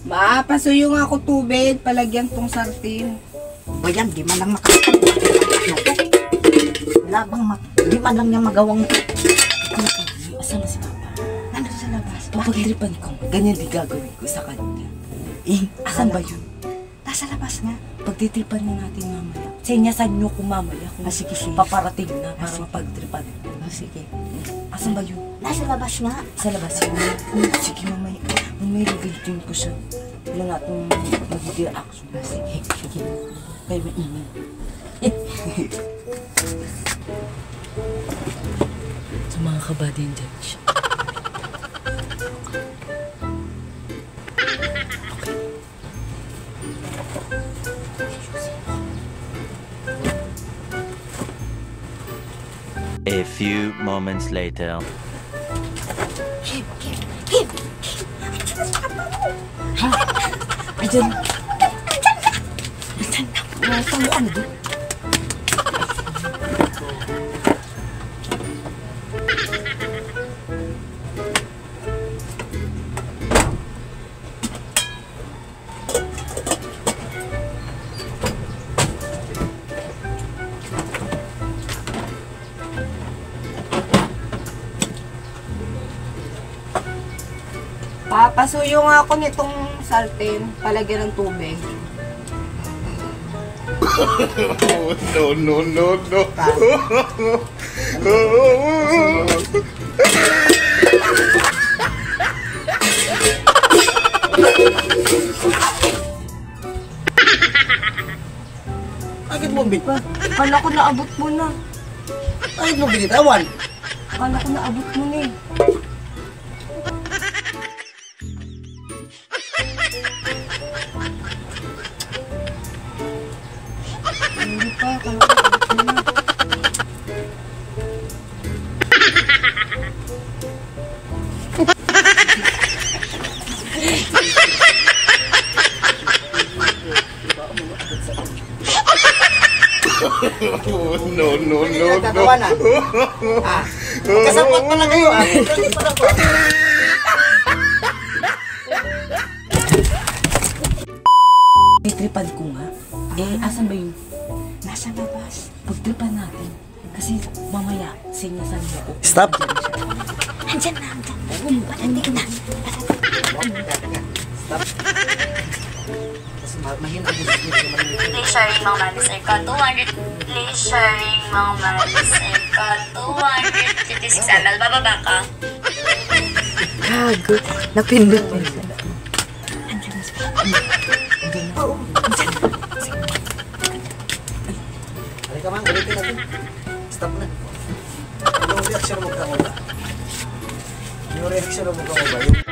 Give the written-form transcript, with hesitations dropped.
Ma, pasuyo nga ako tubig. Palagyan tong sartin. O yan, di man lang makakapag. Wala bang di man lang niya magawang. Asan na si Papa? Nandun sa labas. Papagtripan ko. Ganyan di gagawin ko sa kanya. Asan ba yun? Nasa labas nga. Pagtitripan na natin mamaya. Senyasan nyo kung mamaya kung sige. paparating na para sige. mapagtripan. Sige. Asan ba yun? Nasa labas nga. Sa labas yun. Sige mamaya. Mamaya lugayin ko siya. Wala nga itong magiging action. Sige. Sige. Kaya maingin. Sa mga kabady and judge. A few moments later. Kim. Ha? Ayan. Ano ano doon? Papasuyo nga ako nitong sartin. Palagyan ng tubig. No. Bakit mo bita? Kala ko naabot mo na. Bakit mo binitawan? Kala ko naabot mo na eh. Hindi pa, kala ko naabot mo na. No. Tatawanan. Kasapot pa lang kayo. Hindi pa lang po. Tripan ko nga. Asan ba yun? Nasa labas. Pagtripan natin. Kasi mamaya, senyasan mo ako. Stop. Andyan na. Patandi ka na. Stop. Kasi mahina ang gusto nyo. Please sharing mga malis ay ka 200. Please sharing mga malis ay ka 256 ml. Bababa ka. Gago. Napindot mo. Andyan na. Oo. Halika man, ulitin natin. Stop na. Yung reaction mo ka mo ba? Yung reaction mo ka mo ba?